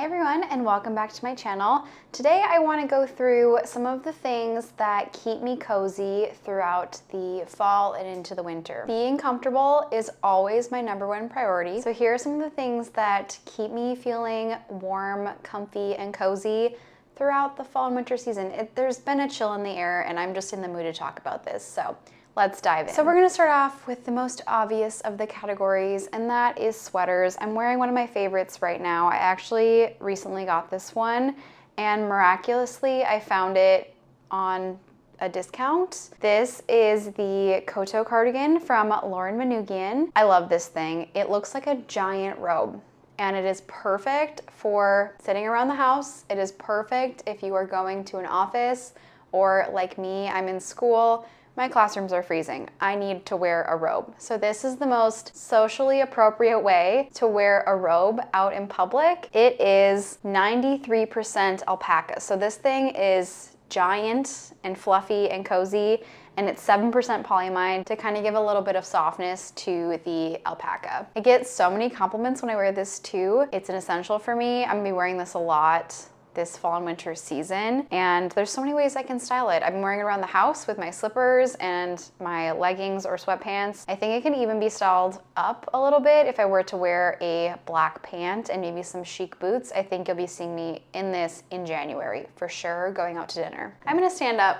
everyone, and welcome back to my channel. Today I want to go through some of the things that keep me cozy throughout the fall and into the winter. Being comfortable is always my #1 priority. So here are some of the things that keep me feeling warm, comfy, and cozy throughout the fall and winter season. There's been a chill in the air and I'm just in the mood to talk about this. So let's dive in. So we're gonna start off with the most obvious of the categories, and that is sweaters. I'm wearing one of my favorites right now. I actually recently got this one, and miraculously I found it on a discount. This is the Koto cardigan from Manoogian. I love this thing. It looks like a giant robe, and it is perfect for sitting around the house. It is perfect if you are going to an office, or like me, I'm in school. My classrooms are freezing. I need to wear a robe. So this is the most socially appropriate way to wear a robe out in public. It is 93% alpaca. So this thing is giant and fluffy and cozy, and it's 7% polyamide to kind of give a little bit of softness to the alpaca. I get so many compliments when I wear this too. It's an essential for me. I'm gonna be wearing this a lot this fall and winter season, and there's so many ways I can style it. I've been wearing it around the house with my slippers and my leggings or sweatpants. I think it can even be styled up a little bit if I were to wear a black pant and maybe some chic boots. I think you'll be seeing me in this in January for sure, going out to dinner. I'm gonna stand up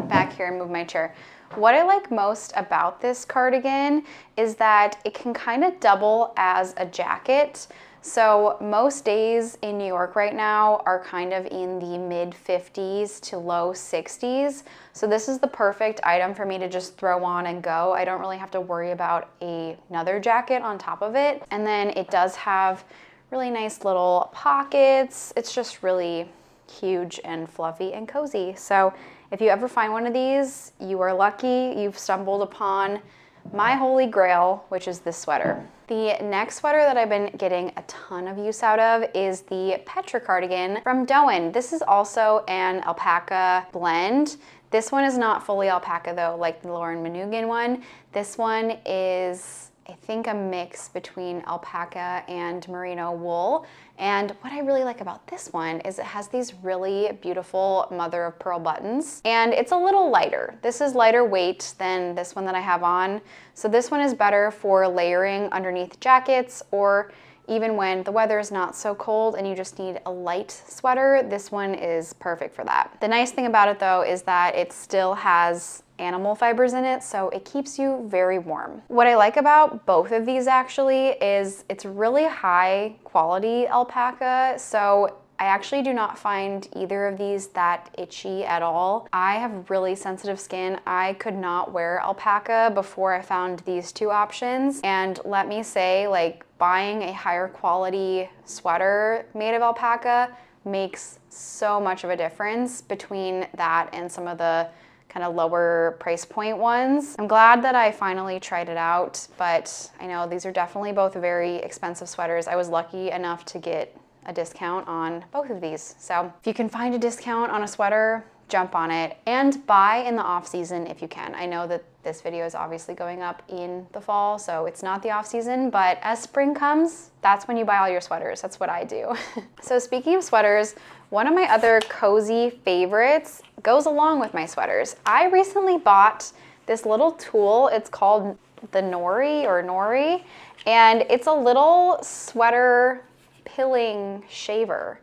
back here and move my chair. What I like most about this cardigan is that it can kind of double as a jacket. So most days in New York right now are kind of in the mid 50s to low 60s. So this is the perfect item for me to just throw on and go. I don't really have to worry about another jacket on top of it. And then it does have really nice little pockets. It's just really huge and fluffy and cozy. So if you ever find one of these, you are lucky. You've stumbled upon my holy grail, which is this sweater. The next sweater that I've been getting a ton of use out of is the Petra cardigan from Doen. This is also an alpaca blend. This one is not fully alpaca though, like the Manoogian one. This one is, I think, a mix between alpaca and merino wool. And what I really like about this one is it has these really beautiful mother of pearl buttons, and it's a little lighter. This is lighter weight than this one that I have on. So this one is better for layering underneath jackets, or even when the weather is not so cold and you just need a light sweater, this one is perfect for that. The nice thing about it though is that it still has animal fibers in it, so it keeps you very warm. What I like about both of these actually is it's really high quality alpaca, so I actually do not find either of these that itchy at all. I have really sensitive skin. I could not wear alpaca before I found these two options, and let me say, like, buying a higher quality sweater made of alpaca makes so much of a difference between that and some of the kind of lower price point ones. I'm glad that I finally tried it out, but I know these are definitely both very expensive sweaters. I was lucky enough to get a discount on both of these. So if you can find a discount on a sweater, jump on it, and buy in the off season if you can. I know that this video is obviously going up in the fall, so it's not the off season, but as spring comes, that's when you buy all your sweaters. That's what I do. So speaking of sweaters, one of my other cozy favorites goes along with my sweaters. I recently bought this little tool. It's called the Nori, and it's a little sweater pilling shaver.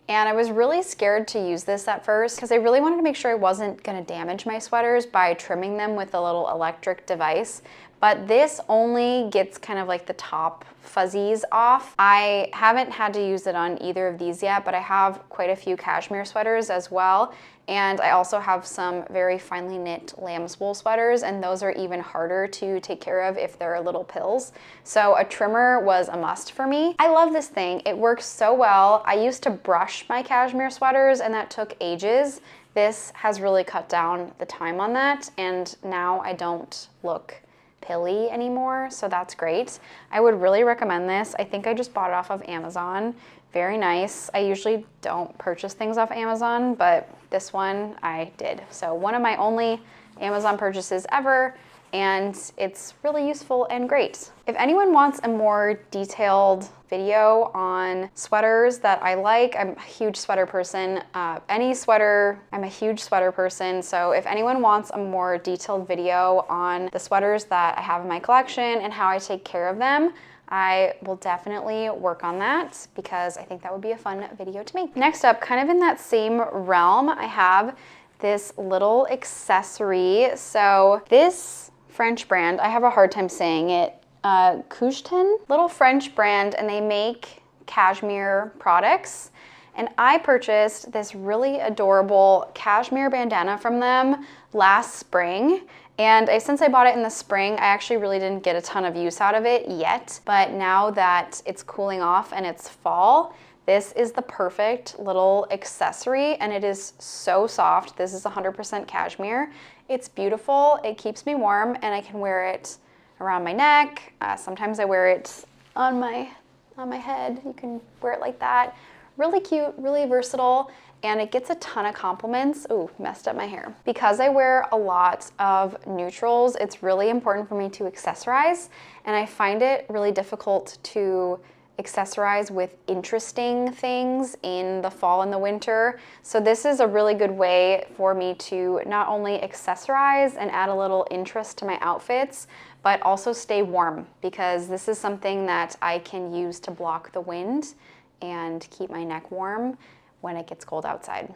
And I was really scared to use this at first because I really wanted to make sure I wasn't gonna damage my sweaters by trimming them with a little electric device. But this only gets kind of like the top fuzzies off. I haven't had to use it on either of these yet, but I have quite a few cashmere sweaters as well. And I also have some very finely knit lamb's wool sweaters, and those are even harder to take care of if they're little pills. So a trimmer was a must for me. I love this thing. It works so well. I used to brush my cashmere sweaters, and that took ages. This has really cut down the time on that, and now I don't look pilly anymore, so that's great. I would really recommend this. I think I just bought it off of Amazon. Very nice. I usually don't purchase things off Amazon, but this one I did. So one of my only Amazon purchases ever, and it's really useful and great. If anyone wants a more detailed video on sweaters that I like, I'm a huge sweater person. Any sweater, I'm a huge sweater person. So if anyone wants a more detailed video on the sweaters that I have in my collection and how I take care of them, I will definitely work on that because I think that would be a fun video to make. Next up, kind of in that same realm, I have this little accessory. So this French brand, I have a hard time saying it, Kujten, little French brand, and they make cashmere products. And I purchased this really adorable cashmere bandana from them last spring. And since I bought it in the spring, I actually really didn't get a ton of use out of it yet. But now that it's cooling off and it's fall, this is the perfect little accessory, and it is so soft. This is 100% cashmere. It's beautiful, it keeps me warm, and I can wear it around my neck. Sometimes I wear it on my head. You can wear it like that. Really cute, really versatile, and it gets a ton of compliments. Ooh, messed up my hair. Because I wear a lot of neutrals, it's really important for me to accessorize, and I find it really difficult to accessorize with interesting things in the fall and the winter. So this is a really good way for me to not only accessorize and add a little interest to my outfits, but also stay warm, because this is something that I can use to block the wind and keep my neck warm when it gets cold outside.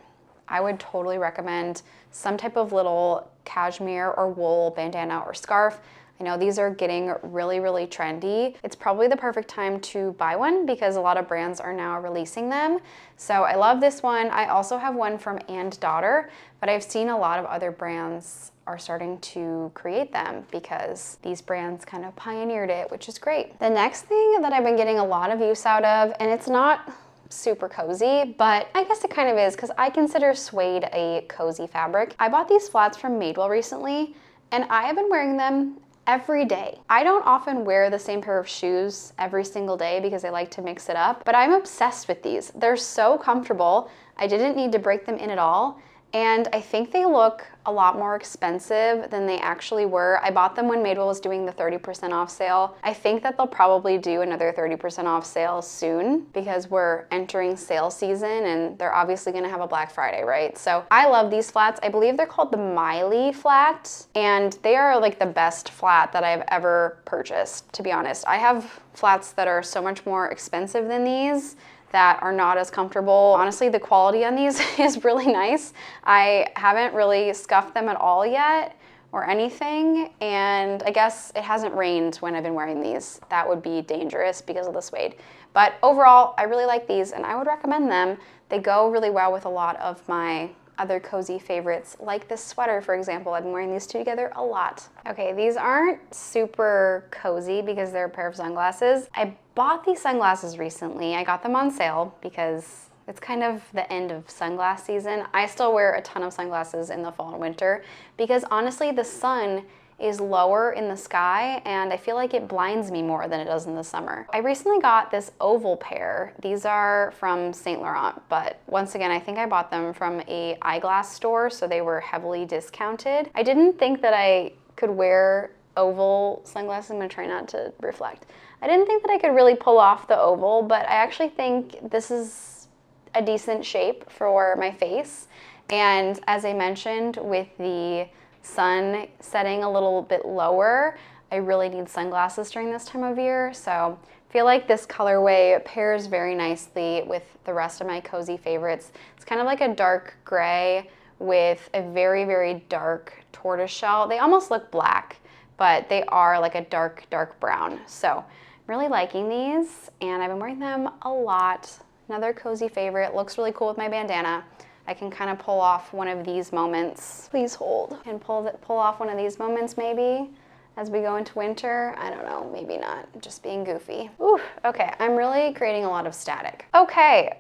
I would totally recommend some type of little cashmere or wool bandana or scarf. I know these are getting really, really trendy. It's probably the perfect time to buy one because a lot of brands are now releasing them. So I love this one. I also have one from & Daughter, but I've seen a lot of other brands are starting to create them because these brands kind of pioneered it, which is great. The next thing that I've been getting a lot of use out of, and it's not super cozy, but I guess it kind of is because I consider suede a cozy fabric. I bought these flats from Madewell recently, and I have been wearing them every day. I don't often wear the same pair of shoes every single day because I like to mix it up, but I'm obsessed with these. They're so comfortable. I didn't need to break them in at all. And I think they look a lot more expensive than they actually were. I bought them when Madewell was doing the 30% off sale. I think that they'll probably do another 30% off sale soon because we're entering sale season and they're obviously gonna have a Black Friday, right? So I love these flats. I believe they're called the Miley flat, and they are like the best flat that I've ever purchased, to be honest. I have flats that are so much more expensive than these that are not as comfortable. Honestly, the quality on these is really nice. I haven't really scuffed them at all yet or anything, and I guess it hasn't rained when I've been wearing these. That would be dangerous because of the suede. But overall, I really like these and I would recommend them. They go really well with a lot of my other cozy favorites, like this sweater, for example. I've been wearing these two together a lot. Okay, these aren't super cozy because they're a pair of sunglasses. I bought these sunglasses recently. I got them on sale because it's kind of the end of sunglass season. I still wear a ton of sunglasses in the fall and winter because honestly, the sun is lower in the sky and I feel like it blinds me more than it does in the summer. I recently got this oval pair. These are from Saint Laurent, but once again, I think I bought them from a eyeglass store, so they were heavily discounted. I didn't think that I could wear oval sunglasses. I'm gonna try not to reflect. I didn't think that I could really pull off the oval, but I actually think this is a decent shape for my face. And as I mentioned, with the sun setting a little bit lower, I really need sunglasses during this time of year. So I feel like this colorway pairs very nicely with the rest of my cozy favorites. It's kind of like a dark gray with a very, very dark tortoiseshell. They almost look black, but they are like a dark, dark brown. So I'm really liking these and I've been wearing them a lot. Another cozy favorite, looks really cool with my bandana. I can kind of pull off one of these moments. Please hold. And pull off one of these moments maybe as we go into winter. I don't know, maybe not, just being goofy. Ooh, okay, I'm really creating a lot of static. Okay,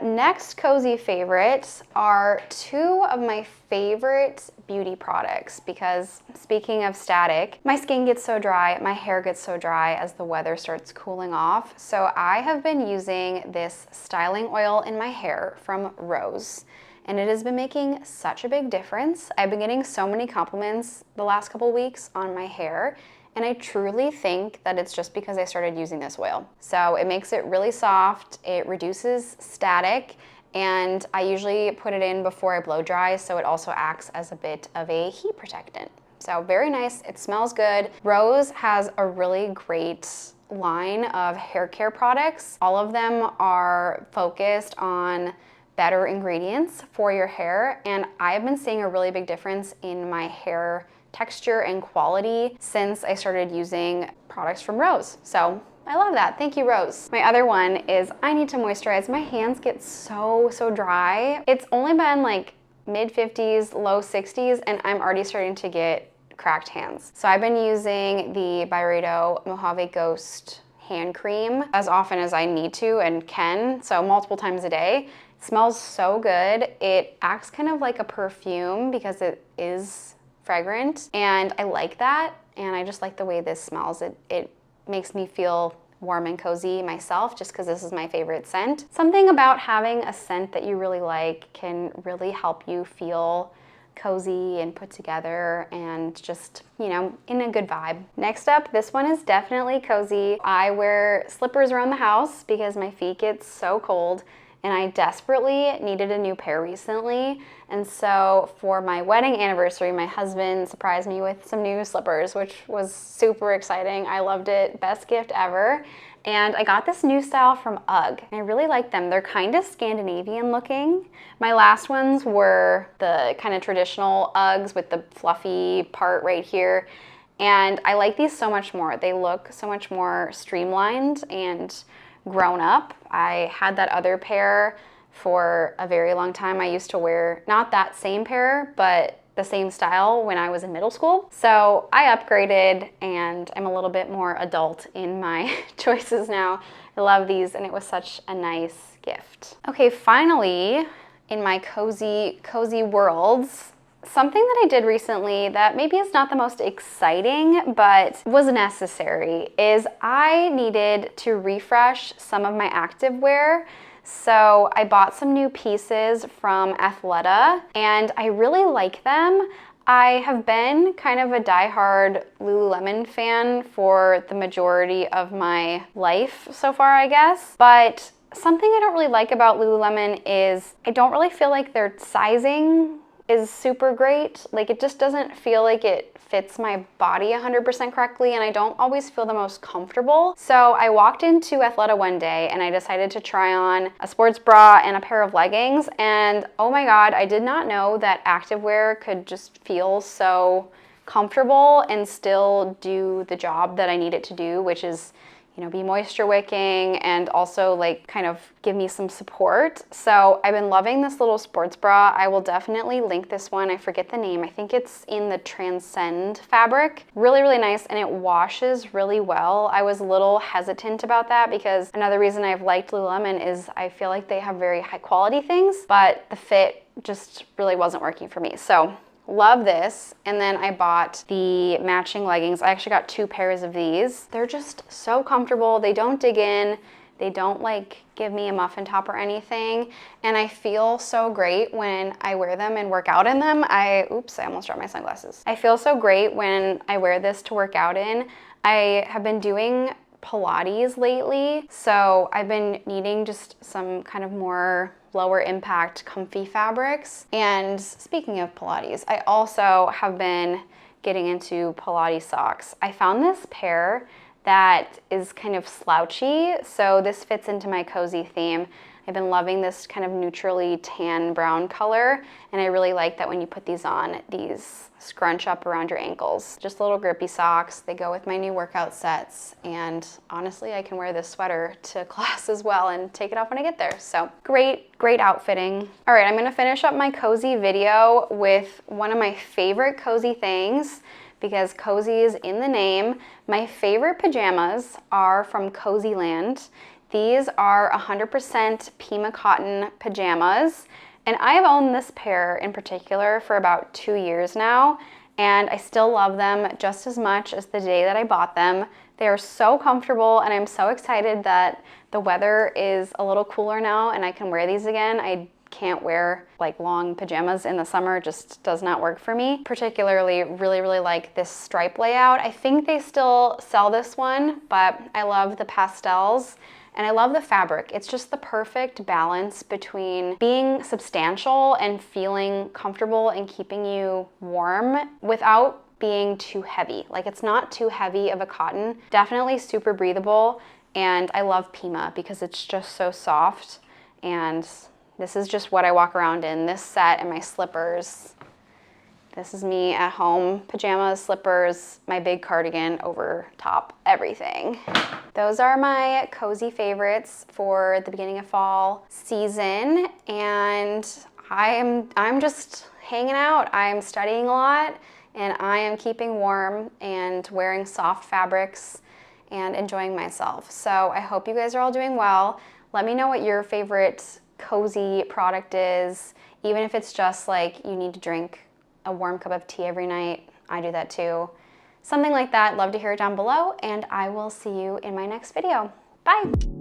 next cozy favorites are two of my favorite beauty products because speaking of static, my skin gets so dry, my hair gets so dry as the weather starts cooling off. So I have been using this styling oil in my hair from Rose. and it has been making such a big difference. I've been getting so many compliments the last couple weeks on my hair, and I truly think that it's just because I started using this oil. So it makes it really soft, it reduces static, and I usually put it in before I blow dry, so it also acts as a bit of a heat protectant. So very nice, it smells good. Rose has a really great line of hair care products. All of them are focused on better ingredients for your hair, and I've been seeing a really big difference in my hair texture and quality since I started using products from Rose. So I love that. Thank you, Rose. My other one is I need to moisturize. My hands get so dry. It's only been like mid 50s, low 60s, and I'm already starting to get cracked hands. So I've been using the Byredo Mojave Ghost hand cream as often as I need to and can, so multiple times a day. It smells so good. It acts kind of like a perfume because it is fragrant, and I like that, and I just like the way this smells. It makes me feel warm and cozy myself just because this is my favorite scent. Something about having a scent that you really like can really help you feel cozy and put together and just, you know, in a good vibe. Next up, this one is definitely cozy. I wear slippers around the house because my feet get so cold, and I desperately needed a new pair recently. And so for my wedding anniversary, my husband surprised me with some new slippers, which was super exciting. I loved it, best gift ever. And I got this new style from UGG, and I really like them. They're kind of Scandinavian looking. My last ones were the kind of traditional Uggs with the fluffy part right here. And I like these so much more. They look so much more streamlined and grown up. I had that other pair for a very long time. I used to wear not that same pair, but the same style when I was in middle school. So I upgraded, and I'm a little bit more adult in my choices now. I love these, and it was such a nice gift. Okay, finally, in my cozy worlds, something that I did recently that maybe is not the most exciting, but was necessary, is I needed to refresh some of my activewear. So I bought some new pieces from Athleta, and I really like them. I have been kind of a diehard Lululemon fan for the majority of my life so far, I guess. But something I don't really like about Lululemon is I don't really feel like their sizing is super great. Like, it just doesn't feel like it fits my body 100% correctly, and I don't always feel the most comfortable. So I walked into Athleta one day and I decided to try on a sports bra and a pair of leggings, and oh my god, I did not know that activewear could just feel so comfortable and still do the job that I need it to do, which is, you know, be moisture wicking and also like kind of give me some support. So I've been loving this little sports bra. I will definitely link this one. I forget the name. I think it's in the Transcend fabric. Really nice, and it washes really well. I was a little hesitant about that because another reason I've liked Lululemon is I feel like they have very high quality things, but the fit just really wasn't working for me. So love this. And then I bought the matching leggings. I actually got 2 pairs of these. They're just so comfortable. They don't dig in. They don't like give me a muffin top or anything. And I feel so great when I wear them and work out in them. Oops, I almost dropped my sunglasses. I feel so great when I wear this to work out in. I have been doing Pilates lately, so I've been needing just some kind of more lower impact comfy fabrics. And speaking of Pilates, I also have been getting into Pilates socks. I found this pair that is kind of slouchy, so this fits into my cozy theme. I've been loving this kind of neutrally tan brown color, and I really like that when you put these on, these scrunch up around your ankles. Just little grippy socks. They go with my new workout sets, and honestly, I can wear this sweater to class as well and take it off when I get there. So great outfitting. All right, I'm gonna finish up my cozy video with one of my favorite cozy things, because cozy is in the name. My favorite pajamas are from Cozyland. These are 100% Pima cotton pajamas, and I have owned this pair in particular for about 2 years now, and I still love them just as much as the day that I bought them. They are so comfortable, and I'm so excited that the weather is a little cooler now and I can wear these again. I can't wear like long pajamas in the summer. It just does not work for me. Particularly, really like this stripe layout. I think they still sell this one, but I love the pastels. And I love the fabric. It's just the perfect balance between being substantial and feeling comfortable and keeping you warm without being too heavy. Like, it's not too heavy of a cotton, definitely super breathable. And I love Pima because it's just so soft. And this is just what I walk around in, this set and my slippers. This is me at home, pajamas, slippers, my big cardigan over top, everything. Those are my cozy favorites for the beginning of fall season. And I'm just hanging out. I'm studying a lot and I am keeping warm and wearing soft fabrics and enjoying myself. So I hope you guys are all doing well. Let me know what your favorite cozy product is, even if it's just like you need to drink a warm cup of tea every night. I do that too. Something like that. Love to hear it down below, and I will see you in my next video. Bye.